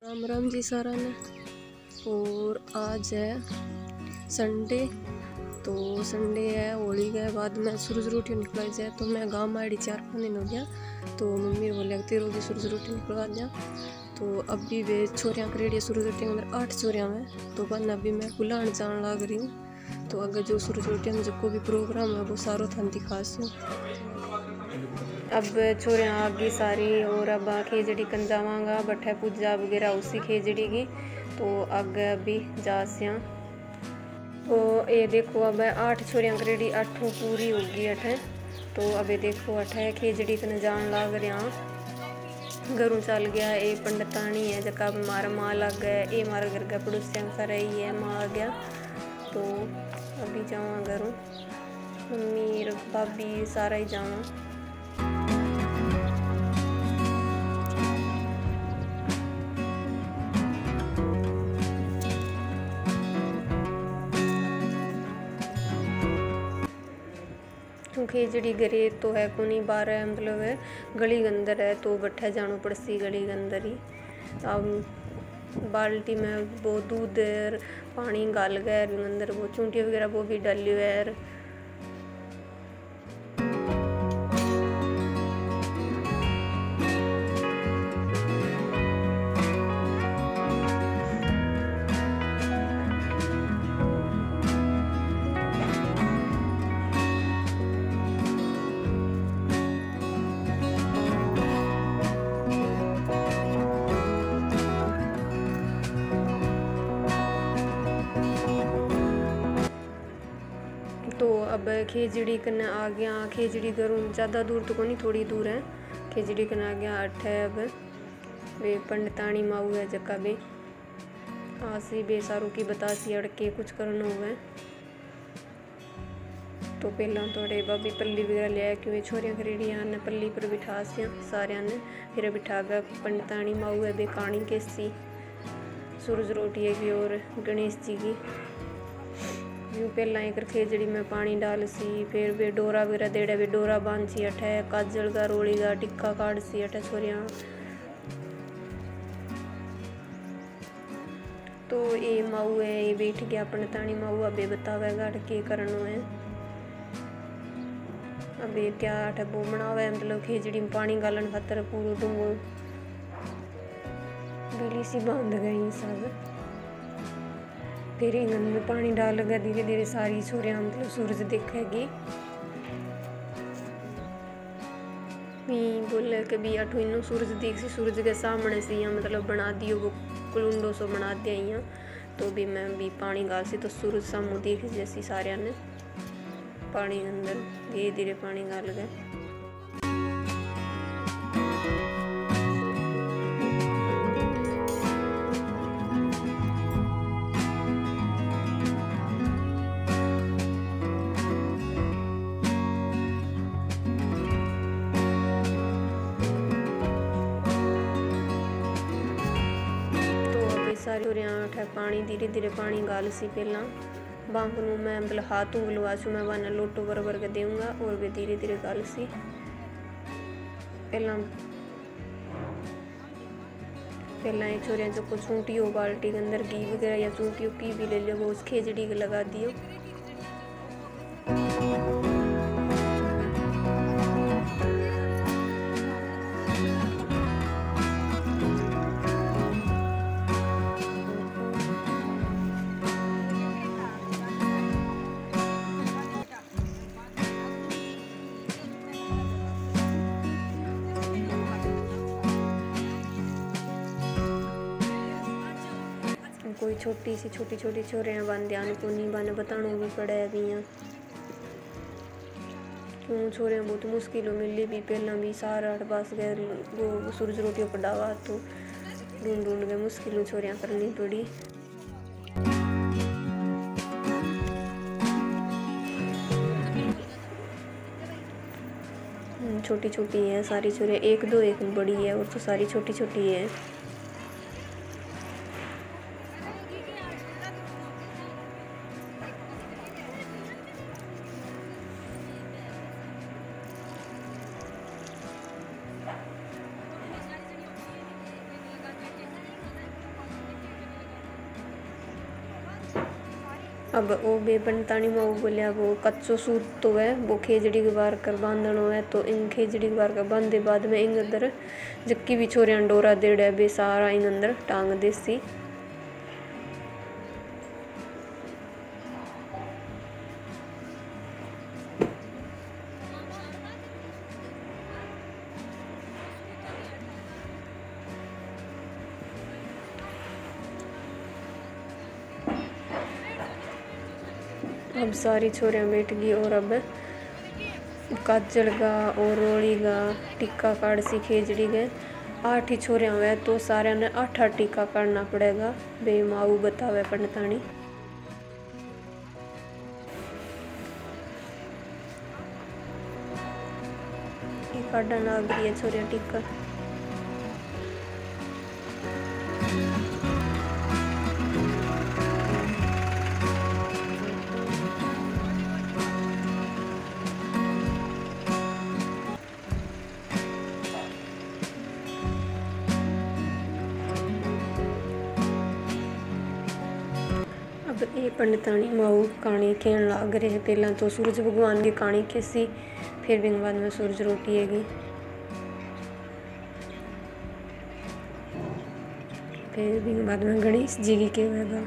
राम राम जी सारा ने। और आज है संडे, तो संडे है होली के बाद में सूरज रोटी निकल जाए। तो मैं गाँव में आई 4-5 दिन हो गया, तो मम्मी बोले लगती रोज सूरज रोटी निकलवा दिया। तो अभी वे छोरियाँ करेड़ी सूरज रोटी के अंदर 8 छोरियाँ में, तो बन अभी मैं बुलान जान लग रही हूँ। तो अगर जो सूरज रोटी में जो भी प्रोग्राम है वो सारो थान दिखासूँ। अब छोरियाँ आगे सारी, और अब खेजड़ी कन जावांगा बठे पूजा वगैरह उसी खेजड़ी की। तो आगे अभी जासियाँ। तो ये देखो अब 8 छोरियाँ करेडी 8 पूरी होगी अठे। तो अभी देखो अठे खेजड़ी कन जान लाग रहा। घरों चल गया ये पंडितानी है जका मारा माँ लग गया, ये मारा घर का पड़ोसियाँ सारा ही है माँ आ गया। तो अभी जावा घरों, मम्मी भाभी सारा ही जावा। खेजड़ी घरे तो है कोनी बारह है, मतलब है गली गंदर है, तो बठे जानो पड़सी गली गंदर ही। अब बाल्टी में वो दूध पानी गाल गए अंदर, वो चूंटी वगैरह वो भी डाली है। तो अब खेजड़ी कने आ गया। खेजड़ी घरों ज़्यादा दूर तो कोनी, थोड़ी दूर है। खेजड़ी कने आ गया अठ है। अब वे पंडितानी माऊ है जका बे आसी बे सारू की बतासी अड़के कुछ करना हुए। तो पहला थोड़े बाबी पल्ली वगैरह लिया, क्योंकि छोरियाँ खरीडियाँ ने पल्ली पर बिठा सियाँ सारिया ने। फिर बिठा कर पंडितानी माऊ है बे कहानी कैसी सूरज रोटी है की और गणेश जी की। यूँ पहला एक खेजड़ी में पानी डाल सी, फिर वे डोरा वगैरह देड़ा वे डोरा बांध सी अठे, काजल का रोली का टिक्का काट सी अठे छोरियाँ। तो ये माऊ है ये बैठ गया पंडितानी माऊ, अबे बतावेगा के करनो है। अबे क्या अठे वो बनावे, मतलब खेजड़ी में पानी गालन खातर पूरो डूंगो बिली सी बांध गई सब। फिर इंगन में पानी डाल लगा, धीरे धीरे सारी छोरियाँ मतलब सूरज देखेगी। बोले कि भी अठो इनो सूरज देख सी, सूरज के सामने से यहाँ मतलब बना दियो वो कुलुंडो सो बना दिया यहाँ। तो भी मैं भी पानी गाल सी तो सूरज सामू देख जैसी सारिया ने पानी अंदर धीरे धीरे पानी गाल गए। सारी छोरियाँ उठे पानी धीरे धीरे पानी गाल सी। पहला बांकनू मैं मतलब हाथ उंगलवा छू, मैं वाना लोटो बराबर के दूंगा और वे धीरे धीरे गाल सी। पहला ये छोरियाँ जो को चूंटी हो बाल्टी के अंदर घी वगैरह या चूंटी की भी ले लो, वो उस खेजड़ी के लगा दियो। कोई छोटी छोटी छोरियाँ बन ध्यान को नहीं बन बताना भी पड़े अभी यहाँ, क्यों छोरियाँ बहुत मुश्किल मिली भी। पहला भी सारा आठ पास गए वो सूरज रोटियों पर डावा, तो ढूंढ ढूंढ के मुश्किल छोरियाँ करनी पड़ी। छोटी छोटी है सारी छोरियाँ, एक दो एक बड़ी है और तो सारी छोटी छोटी है। अब वो बेपनतानी में वो बोलिया वो कच्चो सूत तो है वो खेजड़ी के बार कर बांधनो है। तो इन खेजड़ी के बार कर बांधे बाद में इन अंदर जक्की भी छोरियां डोरा देड़ा बे सारा इन अंदर टांग देसी। अब सारी छोरियां बैठ गई और अब काजल का और रोली का टिक्का काट सी खेजड़ी गए। 8 ही छोरियां हुए तो सारे ने 8 टिक्का काटना पड़ेगा बे माऊ बतावे पंडितानी। काटना लग रही है छोरियां टिक्का। अब ये पंडितानी माऊ कहानी कहन लग रहे हैं। पहला तो सूरज भगवान की कहानी कैसी, फिर भी बाद में सूरज रोटी हैगी, फिर भी बाद में गणेश जी की कहेगा।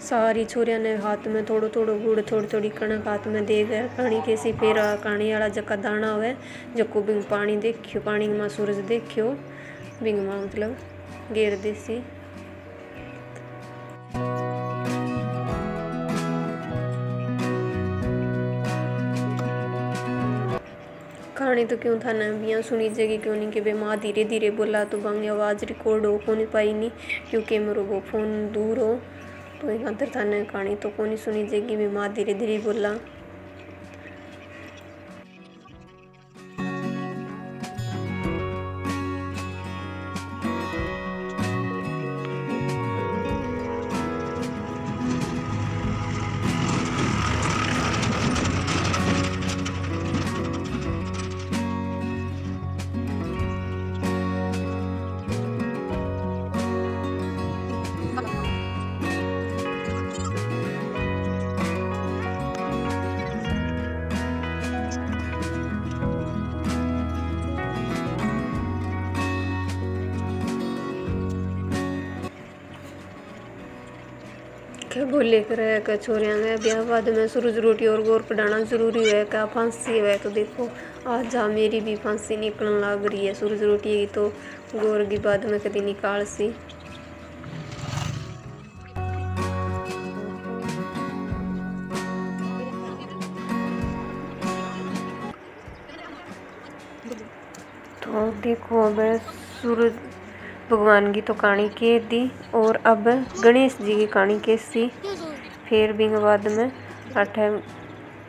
सारी छोरिया ने हाथ में थोड़ो थोड़ो गुड़ थोड़ी थोड़ी कणक हाथ में दे गए। कहानी कैसी फिर कहानी वाला जका दाना हुए जको बिंग पानी देखियो, पानी में सूरज देखियो बिंग में मतलब गेर देसी। कहानी तो क्यों था ना बिया सुनी जगी क्यों नहीं कि बे माँ धीरे धीरे बोला तो बांगी आवाज़ रिकॉर्ड हो को नहीं पाई नहीं क्योंकि मेरे वो फोन दूर हो तो एक अंदर था ना कहानी तो को नहीं सुनी जगी बे माँ धीरे धीरे बोला। क्या बोले कर छोरिया में ब्याह बाद में सूरज रोटी और गोर कढ़ाना जरूरी है क्या फांसी है। तो देखो आज जा मेरी भी फांसी निकलने लग रही है। सूरज रोटी की तो गोर की बाद में कभी निकाल सी। तो देखो अब सूरज भगवान की तो कहानी कह दी और अब गणेश जी की कहानी कैसी, फिर भी बाद में 8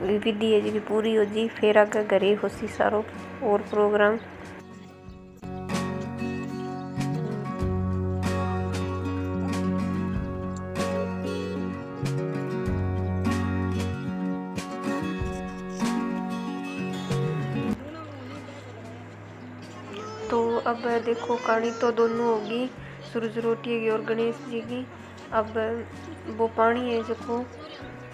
विधि है जी पूरी हो जी फिर आगे घरे हो सी सारो और प्रोग्राम। तो अब देखो कहानी तो दोनों होगी सूरज रोटी की और गणेश जी की। अब वो पानी है जो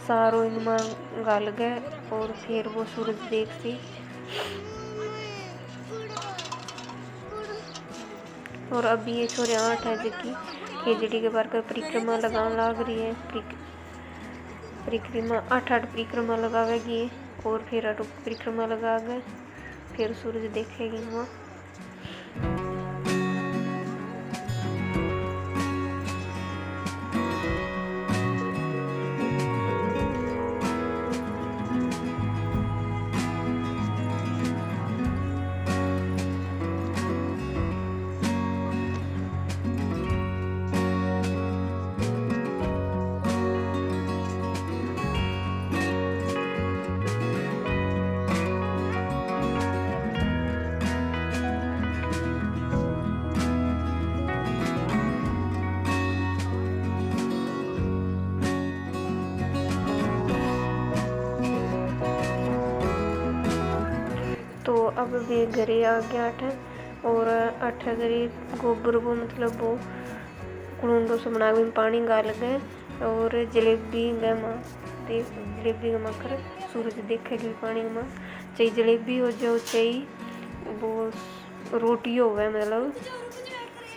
सारो इनमें गाल गए और फिर वो सूरज देख सी और अब ये छोरे 8 है जबकि खेजड़ी के बार कर परिक्रमा लगाने लग रही है। परिक्रमा 8 परिक्रमा लगावेगी और फिर परिक्रमा लगा गए फिर सूरज देखेगी वहाँ। तो अब वे घरे आ गया 8 और 8 घरे गोबर वो मतलब वो कुलूंडो से बना के पानी गाल गए और जलेबी गमा देख जलेबी गमा कर सूरज देखेगी पानी में चाहिए जलेबी हो जाओ चाहिए वो रोटी हो गए मतलब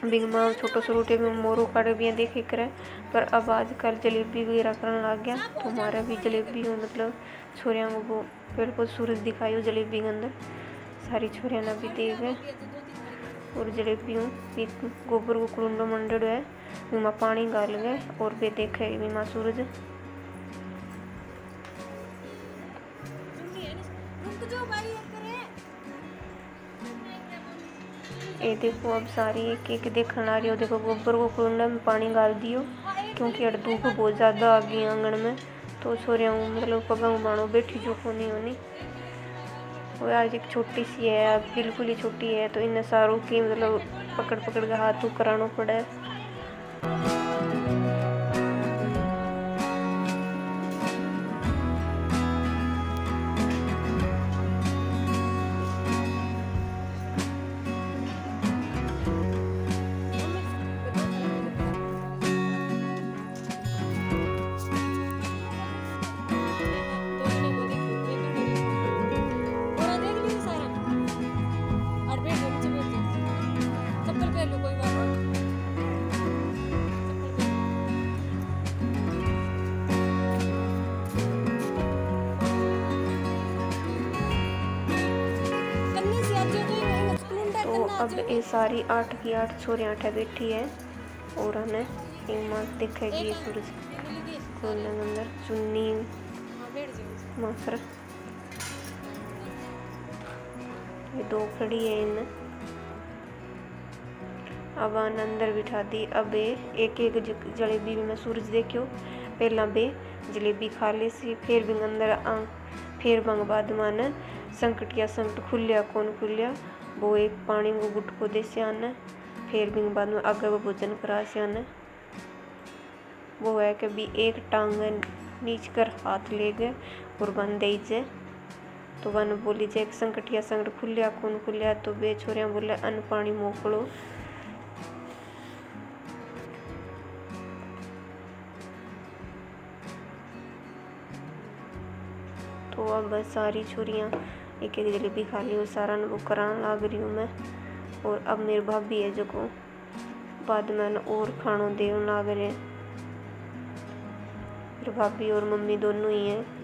बिग माँ छोटो सा रोटी में मोरू काटे भी देखे करे। पर अब आजकल जलेबी वगैरह करने लग गया तो हमारा भी जलेबी में मतलब छोरियाँ को वो पेड़ को सूरज दिखाई हो जलेबी के अंदर सारी छोरियाँ ना भी देख गए और जलेबी गोबर को कुलुंडो मंडड़ है बीमा पानी गाल गए और वे देखे बीमा सूरज। ये देखो अब सारी एक एक देखने आ रही हो। देखो गोबर को कुलुंडा में पानी गाल दियो क्योंकि अड़ धूप बहुत ज़्यादा आ गई आंगन में तो छोरियाँ मतलब पगा बाणो बैठी जो को नहीं होनी। वो आज एक छोटी सी है अब बिल्कुल ही छोटी है तो इन सारों की मतलब पकड़ पकड़ के हाथ कराना पड़ा है। अब ये सारी 8 की 8 छोरियाँ बैठी है और हमें एक दिखेगी सूरज खोलने के अंदर चुन्नी माफर ये 2 खड़ी है इन अब आन अंदर बिठा दी। अब एक एक जलेबी में सूरज देखियो पहला बे जलेबी खा ले सी फिर भी अंदर फिर बंग बाद मान संकट खुलिया कौन खुलिया वो एक पानी को गुट को दे से आना फिर भी बाद में आगे वो भोजन करा से आना। वो है कि भी एक टांग नीच कर हाथ ले गए और बन दे जे तो वन बोली जे संकट खुलिया कौन खुलिया तो बे छोरियाँ बोले अन्न पानी मोकलो। तो अब सारी छोरियाँ एक एक जलेबी खा ली और सारा वो करान लाग रही हूँ मैं। और अब मेरी भाभी है जो को बाद में और खानों देने लाग रहे मेरी भाभी और मम्मी दोनों ही हैं।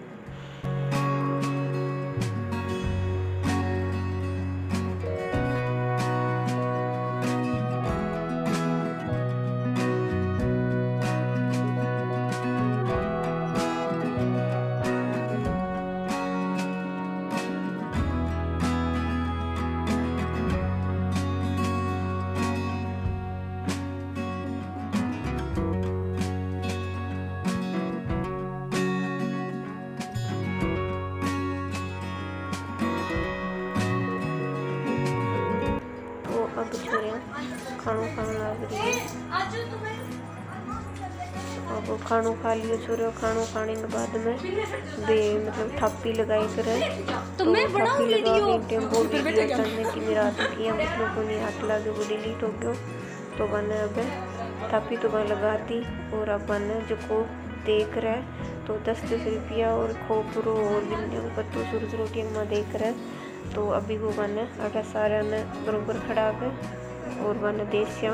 अब छोरियाँ खानों खाने लग रही है। अब खानों खा लियो छोरियों खानों खाने के बाद में बे मतलब थापी लगाई करे तो थापी लगा के वो वीडियो चलने की मेरा हाथ किया मतलब को नहीं हाथ लगे वो डिलीट हो गया तो बने अब थापी तो बन लगा दी और अब बने जो को देख रहा है तो 10-10 रुपया और खोपरो और बिंदे को पत्तू सूरज रोटी में देख रहा है तो अभी वो बने अगर सारे ने बरोबर खड़ा के और बने देसिया।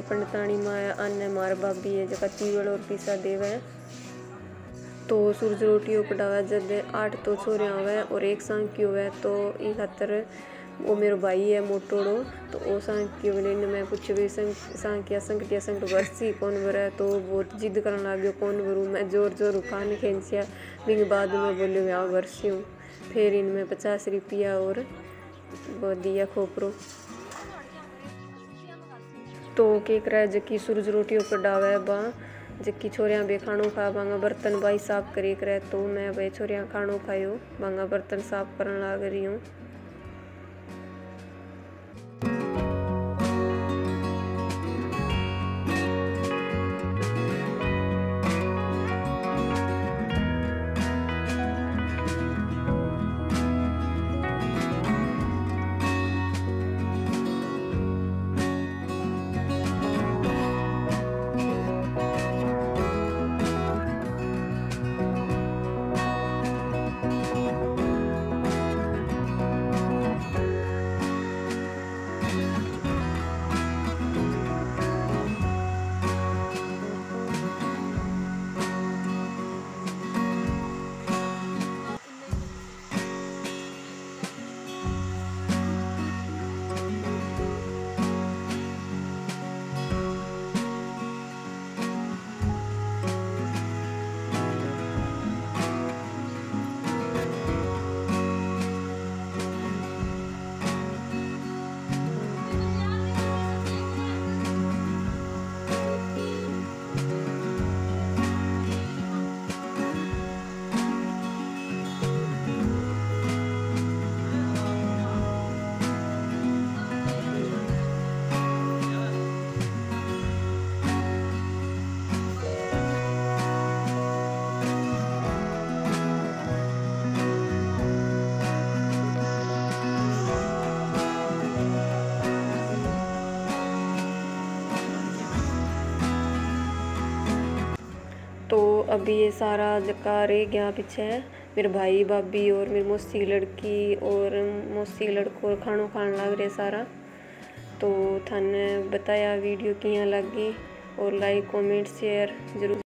पंडतानी में अन्य मार भाभी है जका तीवड़ और पीसा देवे। तो सूरज रोटी पटावे जब 8 तो छोरियाँ हुए और एक सांकी हुए। तो ई खातर वो मेरो भाई है मोटोड़ो, तो वो सांकी बोले मैं कुछ भी सांकिया संकटिया संकट बरसी कौन भरे। तो बहुत जिद करने लग गयो कौन भरूँ। मैं जोर जोर कान खींचिया, बिंग बाद में बोले हाँ बरसी हूँ। फिर इनमें 50 रुपया और वो दिया खोपरो। तो के करे जकी सूरज रोटी ऊपर डावे बा जकी छोरियाँ बे खानो खा बांगा बर्तन भाई साफ करे करे। तो मैं भाई छोरियाँ खानो खायो बांगा बर्तन साफ करने लग रही हूँ। तो अभी ये सारा जका रह गया पीछे मेरे भाई भाभी और मेरी मौसी की लड़की और मौसी लड़को खानो खान लग रहे सारा। तो थाने बताया वीडियो किया लगी और लाइक कमेंट शेयर जरूर।